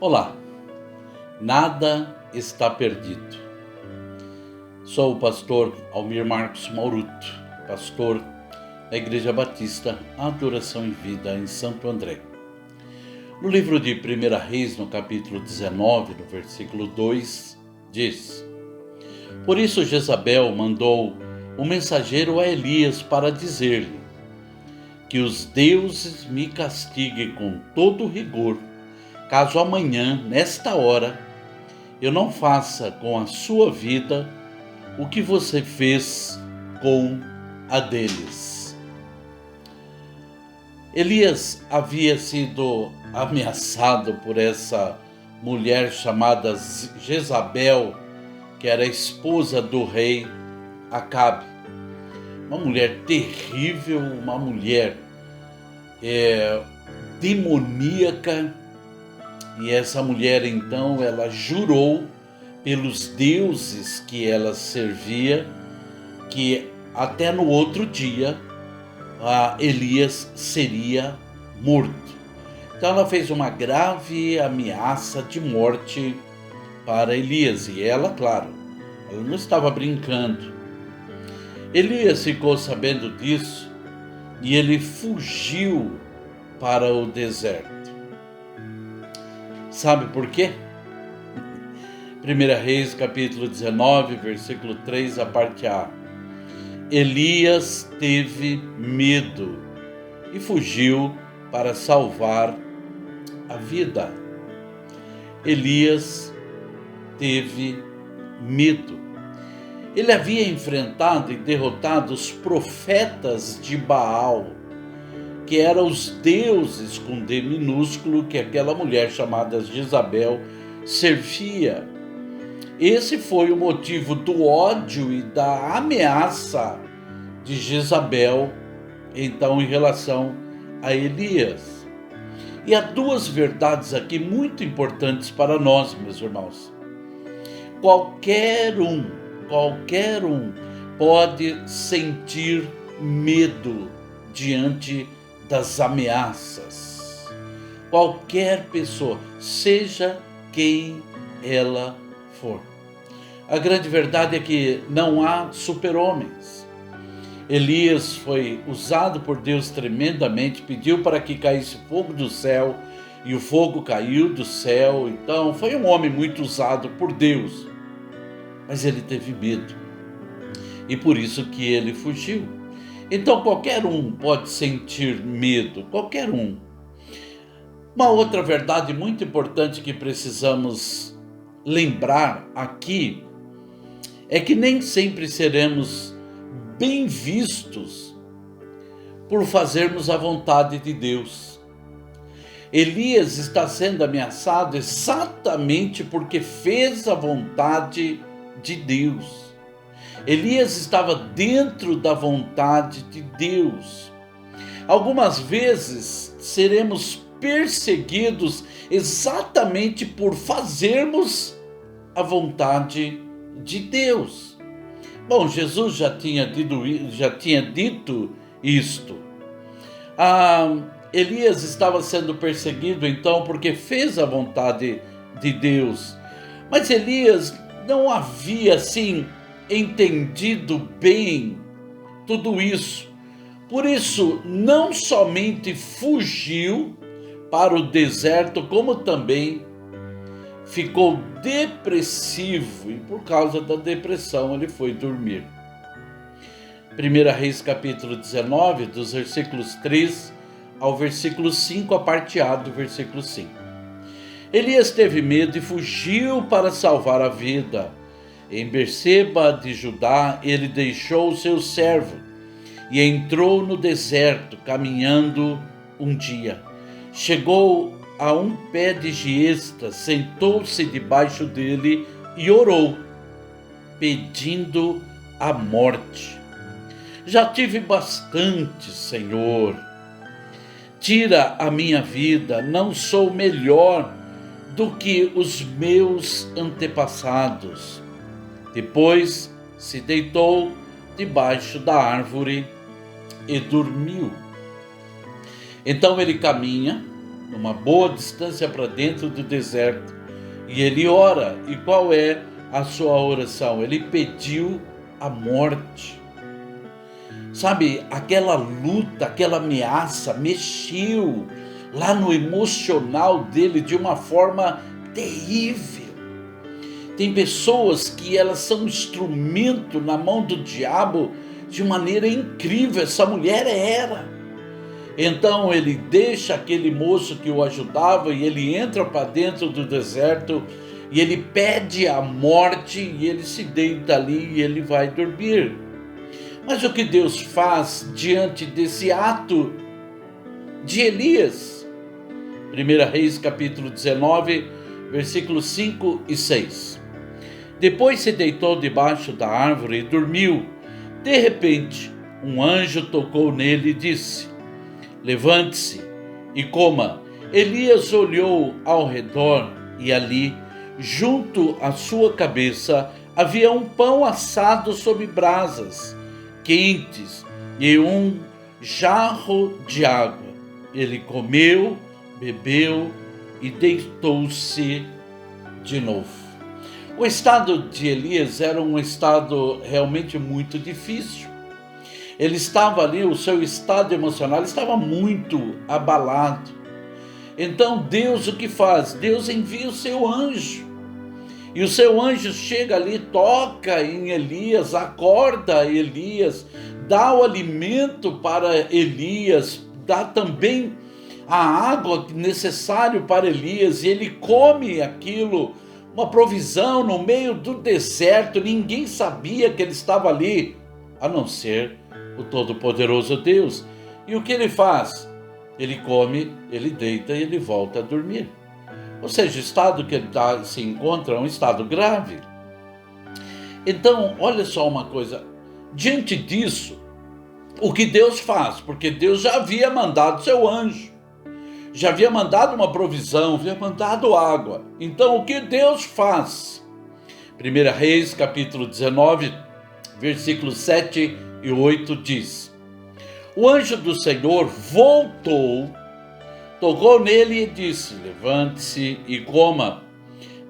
Olá, nada está perdido. Sou o pastor Almir Marcos Mauruto, pastor da Igreja Batista Adoração em Vida em Santo André. No livro de 1 Reis, no capítulo 19, no versículo 2, diz: Por isso Jezabel mandou um mensageiro a Elias para dizer-lhe: que os deuses me castiguem com todo rigor, caso amanhã, nesta hora, eu não faça com a sua vida o que você fez com a deles. Elias havia sido ameaçado por essa mulher chamada Jezabel, que era esposa do rei Acabe. Uma mulher terrível, uma mulher demoníaca. E essa mulher, então, ela jurou pelos deuses que ela servia, que até no outro dia Elias seria morto. Então ela fez uma grave ameaça de morte para Elias. E ela, claro, ela não estava brincando. Elias ficou sabendo disso e ele fugiu para o deserto. Sabe por quê? 1 Reis, capítulo 19, versículo 3, a parte A. Elias teve medo e fugiu para salvar a vida. Elias teve medo. Ele havia enfrentado e derrotado os profetas de Baal, que eram os deuses com D minúsculo que aquela mulher chamada Jezabel servia. Esse foi o motivo do ódio e da ameaça de Jezabel, então, em relação a Elias. E há duas verdades aqui muito importantes para nós, meus irmãos. Qualquer um pode sentir medo diante das ameaças. Qualquer pessoa, seja quem ela for. A grande verdade é que não há super-homens. Elias foi usado por Deus tremendamente, pediu para que caísse fogo do céu, e o fogo caiu do céu. Então foi um homem muito usado por Deus, mas ele teve medo, e por isso que ele fugiu. Então qualquer um pode sentir medo, qualquer um. Uma outra verdade muito importante que precisamos lembrar aqui é que nem sempre seremos bem vistos por fazermos a vontade de Deus. Elias está sendo ameaçado exatamente porque fez a vontade de Deus. Elias estava dentro da vontade de Deus. Algumas vezes seremos perseguidos exatamente por fazermos a vontade de Deus. Bom, Jesus já tinha dito isto. Elias estava sendo perseguido então porque fez a vontade de Deus. Mas Elias não havia assim entendido bem tudo isso. Por isso, não somente fugiu para o deserto, como também ficou depressivo, e por causa da depressão ele foi dormir. 1 Reis capítulo 19, dos versículos 3 ao versículo 5, a parte A do versículo 5. Elias teve medo e fugiu para salvar a vida. Em Berseba de Judá, ele deixou o seu servo e entrou no deserto, caminhando um dia. Chegou a um pé de giesta, sentou-se debaixo dele e orou, pedindo a morte. Já tive bastante, Senhor. Tira a minha vida, não sou melhor do que os meus antepassados. Depois se deitou debaixo da árvore e dormiu. Então ele caminha numa boa distância para dentro do deserto, e ele ora. E qual é a sua oração? Ele pediu a morte. Sabe, aquela luta, aquela ameaça mexeu lá no emocional dele de uma forma terrível. Tem pessoas que elas são instrumento na mão do diabo de maneira incrível. Essa mulher era. Então ele deixa aquele moço que o ajudava e ele entra para dentro do deserto e ele pede a morte e ele se deita ali e ele vai dormir. Mas o que Deus faz diante desse ato de Elias? 1 Reis capítulo 19, versículos 5 e 6. Depois se deitou debaixo da árvore e dormiu. De repente, um anjo tocou nele e disse: levante-se e coma. Elias olhou ao redor e ali, junto à sua cabeça, havia um pão assado sobre brasas quentes e um jarro de água. Ele comeu, bebeu e deitou-se de novo. O estado de Elias era um estado realmente muito difícil. Ele estava ali, o seu estado emocional estava muito abalado. Então Deus o que faz? Deus envia o seu anjo. E o seu anjo chega ali, toca em Elias, acorda Elias, dá o alimento para Elias, dá também a água necessária para Elias, e ele come aquilo, uma provisão no meio do deserto. Ninguém sabia que ele estava ali, a não ser o Todo-Poderoso Deus. E o que ele faz? Ele come, ele deita e ele volta a dormir. Ou seja, o estado que ele se encontra é um estado grave. Então, olha só uma coisa. Diante disso, o que Deus faz? Porque Deus já havia mandado seu anjo, já havia mandado uma provisão, havia mandado água. Então, o que Deus faz? 1 Reis, capítulo 19, versículos 7 e 8 diz: o anjo do Senhor voltou, tocou nele e disse: levante-se e coma,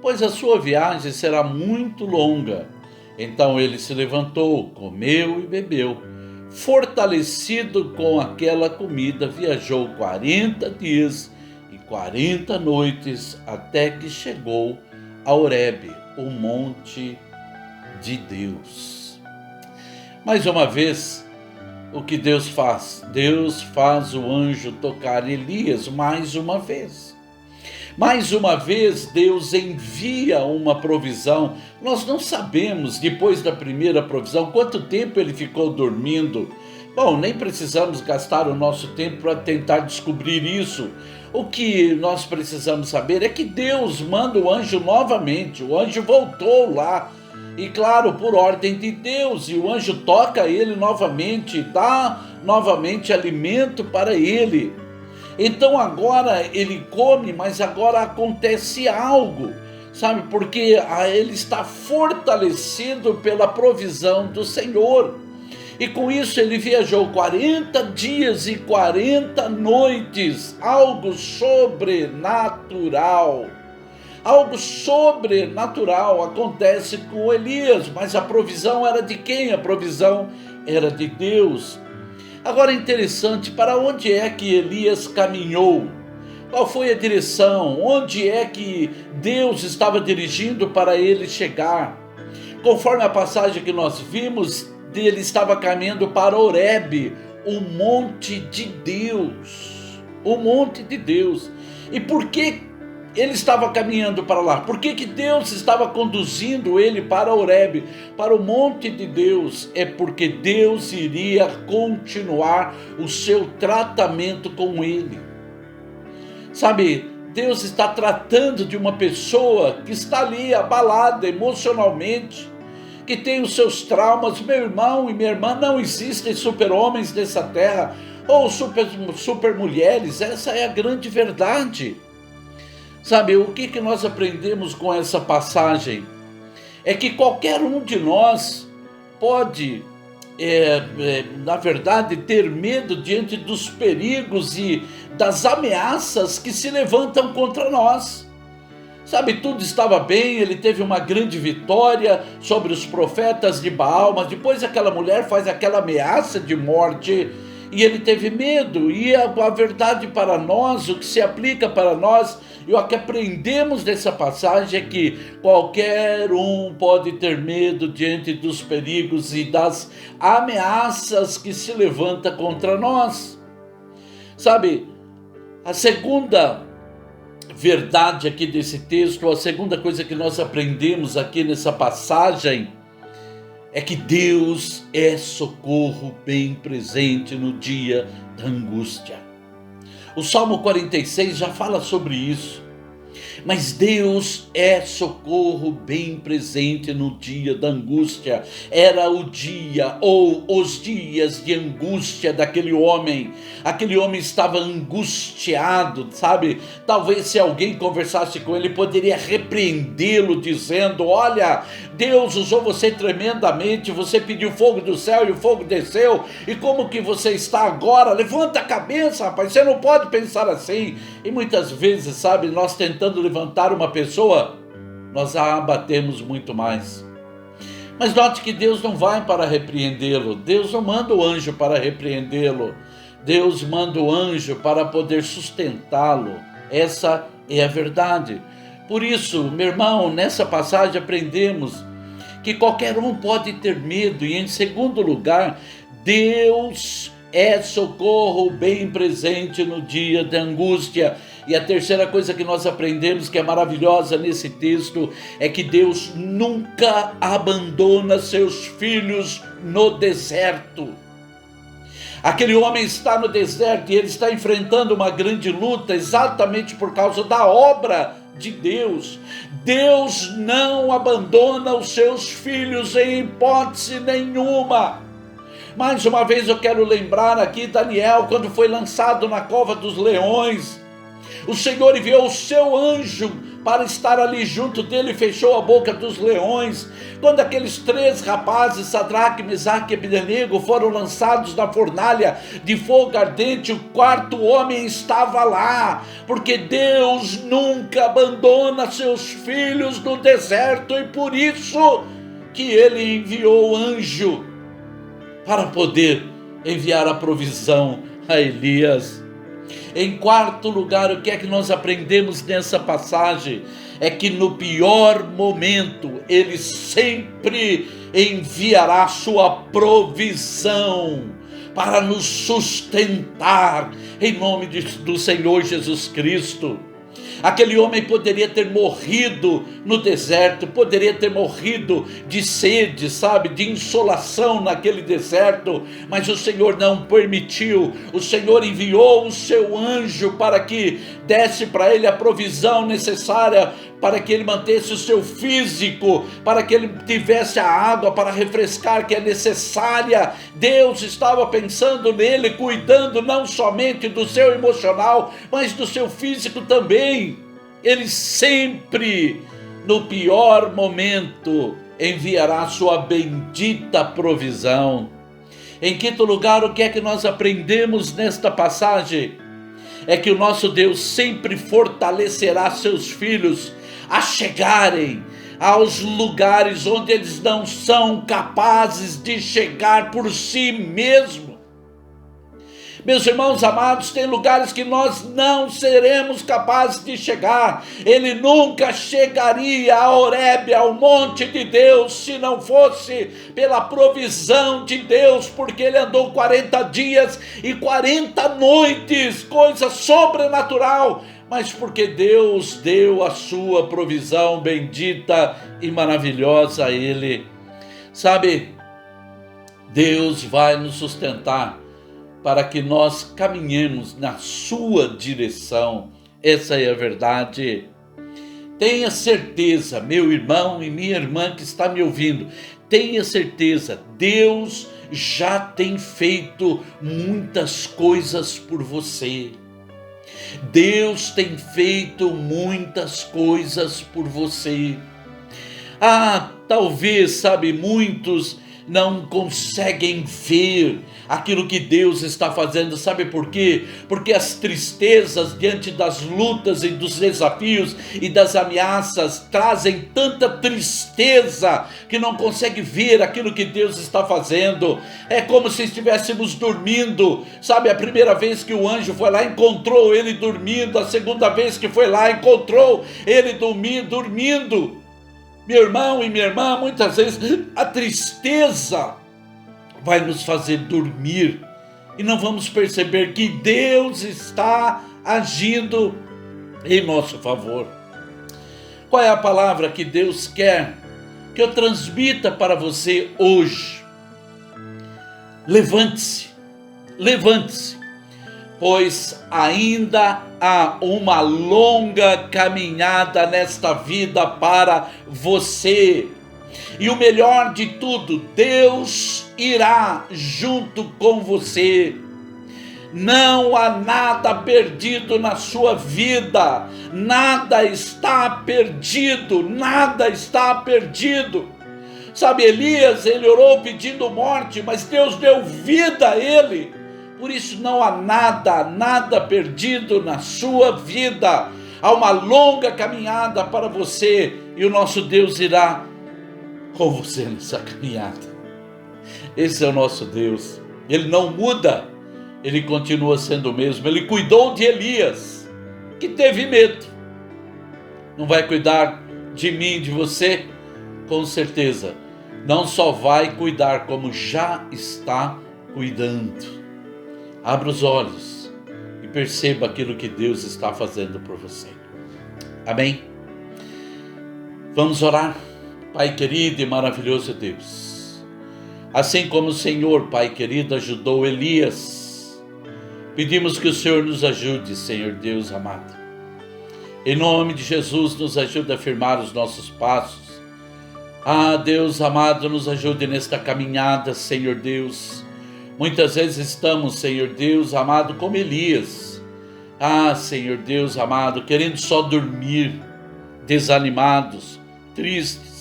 pois a sua viagem será muito longa. Então ele se levantou, comeu e bebeu. Fortalecido com aquela comida, viajou 40 dias e 40 noites até que chegou a Horebe, o monte de Deus. Mais uma vez, o que Deus faz? Deus faz o anjo tocar Elias mais uma vez. Mais uma vez, Deus envia uma provisão. Nós não sabemos, depois da primeira provisão, quanto tempo ele ficou dormindo. Bom, nem precisamos gastar o nosso tempo para tentar descobrir isso. O que nós precisamos saber é que Deus manda o anjo novamente. O anjo voltou lá. E claro, por ordem de Deus, e o anjo toca ele novamente, dá novamente alimento para ele. Então agora ele come, mas agora acontece algo, sabe? Porque ele está fortalecido pela provisão do Senhor. E com isso ele viajou 40 dias e 40 noites, algo sobrenatural. Algo sobrenatural acontece com Elias, mas a provisão era de quem? A provisão era de Deus. Agora é interessante, para onde é que Elias caminhou? Qual foi a direção? Onde é que Deus estava dirigindo para ele chegar? Conforme a passagem que nós vimos, ele estava caminhando para Horebe, o monte de Deus. O monte de Deus. E por que ele estava caminhando para lá? Por que Deus estava conduzindo ele para Horebe, para o monte de Deus? É porque Deus iria continuar o seu tratamento com ele. Sabe, Deus está tratando de uma pessoa que está ali abalada emocionalmente, que tem os seus traumas. Meu irmão e minha irmã, não existem super-homens nessa terra, ou super mulheres. Essa é a grande verdade. Sabe, o que nós aprendemos com essa passagem? É que qualquer um de nós pode na verdade, ter medo diante dos perigos e das ameaças que se levantam contra nós. Sabe, tudo estava bem, ele teve uma grande vitória sobre os profetas de Baal, mas depois aquela mulher faz aquela ameaça de morte e ele teve medo. E a verdade para nós, o que se aplica para nós, e o que aprendemos dessa passagem é que qualquer um pode ter medo diante dos perigos e das ameaças que se levantam contra nós. Sabe, a segunda verdade aqui desse texto, a segunda coisa que nós aprendemos aqui nessa passagem é que Deus é socorro bem presente no dia da angústia. O Salmo 46 já fala sobre isso. Mas Deus é socorro bem presente no dia da angústia. Era o dia ou os dias de angústia daquele homem. Aquele homem estava angustiado, sabe? Talvez se alguém conversasse com ele, poderia repreendê-lo dizendo: olha, Deus usou você tremendamente, você pediu fogo do céu e o fogo desceu, e como que você está agora? Levanta a cabeça, rapaz, você não pode pensar assim. E muitas vezes, sabe, nós tentando levantar uma pessoa, nós a abatemos muito mais. Mas note que Deus não vai para repreendê-lo, Deus não manda o anjo para repreendê-lo, Deus manda o anjo para poder sustentá-lo. Essa é a verdade. Por isso, meu irmão, nessa passagem aprendemos que qualquer um pode ter medo, e em segundo lugar, Deus é socorro bem presente no dia da angústia. E a terceira coisa que nós aprendemos, que é maravilhosa nesse texto, é que Deus nunca abandona seus filhos no deserto. Aquele homem está no deserto e ele está enfrentando uma grande luta exatamente por causa da obra de Deus. Deus não abandona os seus filhos em hipótese nenhuma. Mais uma vez eu quero lembrar aqui Daniel, quando foi lançado na cova dos leões. O Senhor enviou o seu anjo para estar ali junto dele e fechou a boca dos leões. Quando aqueles 3 rapazes, Sadraque, Mesaque e Abdenego, foram lançados na fornalha de fogo ardente, o 4º homem estava lá, porque Deus nunca abandona seus filhos no deserto, e por isso que ele enviou o anjo para poder enviar a provisão a Elias. Em quarto lugar, o que é que nós aprendemos nessa passagem? É que no pior momento, Ele sempre enviará sua provisão para nos sustentar, em nome do Senhor Jesus Cristo. Aquele homem poderia ter morrido no deserto, poderia ter morrido de sede, sabe, de insolação naquele deserto, mas o Senhor não permitiu. O Senhor enviou o seu anjo para que desse para ele a provisão necessária, para que ele mantesse o seu físico, para que ele tivesse a água para refrescar que é necessária. Deus estava pensando nele, cuidando não somente do seu emocional, mas do seu físico também. Ele sempre, no pior momento, enviará sua bendita provisão. Em quinto lugar, o que é que nós aprendemos nesta passagem? É que o nosso Deus sempre fortalecerá seus filhos a chegarem aos lugares onde eles não são capazes de chegar por si mesmos. Meus irmãos amados, tem lugares que nós não seremos capazes de chegar. Ele nunca chegaria a Horebe, ao monte de Deus, se não fosse pela provisão de Deus, porque ele andou 40 dias e 40 noites, coisa sobrenatural, mas porque Deus deu a sua provisão bendita e maravilhosa a ele. Sabe, Deus vai nos sustentar para que nós caminhemos na sua direção. Essa é a verdade. Tenha certeza, meu irmão e minha irmã que está me ouvindo, tenha certeza, Deus já tem feito muitas coisas por você. Deus tem feito muitas coisas por você. Talvez, sabe, muitos não conseguem ver aquilo que Deus está fazendo. Sabe por quê? Porque as tristezas diante das lutas e dos desafios e das ameaças trazem tanta tristeza que não consegue ver aquilo que Deus está fazendo. É como se estivéssemos dormindo, sabe? A primeira vez que o anjo foi lá, encontrou ele dormindo. A segunda vez que foi lá, encontrou ele dormindo. Meu irmão e minha irmã, muitas vezes a tristeza vai nos fazer dormir e não vamos perceber que Deus está agindo em nosso favor. Qual é a palavra que Deus quer que eu transmita para você hoje? Levante-se, levante-se, pois ainda há uma longa caminhada nesta vida para você. E o melhor de tudo, Deus irá junto com você. Não há nada perdido na sua vida, nada está perdido, nada está perdido. Sabe, Elias, ele orou pedindo morte, mas Deus deu vida a ele. Por isso não há nada perdido na sua vida. Há uma longa caminhada para você e o nosso Deus irá com você nessa caminhada. Esse é o nosso Deus. Ele não muda, ele continua sendo o mesmo. Ele cuidou de Elias, que teve medo. Não vai cuidar de mim, de você? Com certeza. Não só vai cuidar, como já está cuidando. Abra os olhos e perceba aquilo que Deus está fazendo por você. Amém? Vamos orar. Pai querido e maravilhoso Deus, assim como o Senhor, Pai querido, ajudou Elias, pedimos que o Senhor nos ajude, Senhor Deus amado. Em nome de Jesus, nos ajude a firmar os nossos passos. Deus amado, nos ajude nesta caminhada, Senhor Deus. Muitas vezes estamos, Senhor Deus amado, como Elias. Senhor Deus amado, querendo só dormir, desanimados, tristes.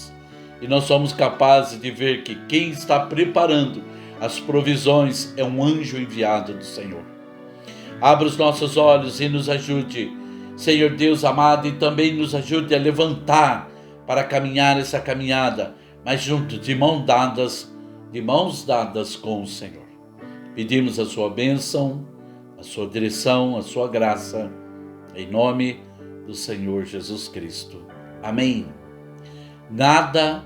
E nós somos capazes de ver que quem está preparando as provisões é um anjo enviado do Senhor. Abra os nossos olhos e nos ajude, Senhor Deus amado, e também nos ajude a levantar para caminhar essa caminhada, mas juntos, de mãos dadas com o Senhor. Pedimos a sua bênção, a sua direção, a sua graça, em nome do Senhor Jesus Cristo. Amém. Nada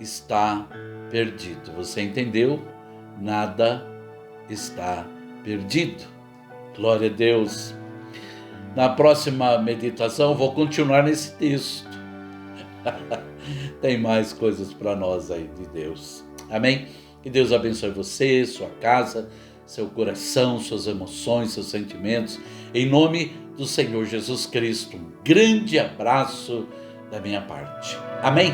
está perdido. Você entendeu? Nada está perdido. Glória a Deus. Na próxima meditação eu vou continuar nesse texto. Tem mais coisas para nós aí de Deus. Amém? Que Deus abençoe você, sua casa, seu coração, suas emoções, seus sentimentos. Em nome do Senhor Jesus Cristo. Um grande abraço da minha parte. Amém?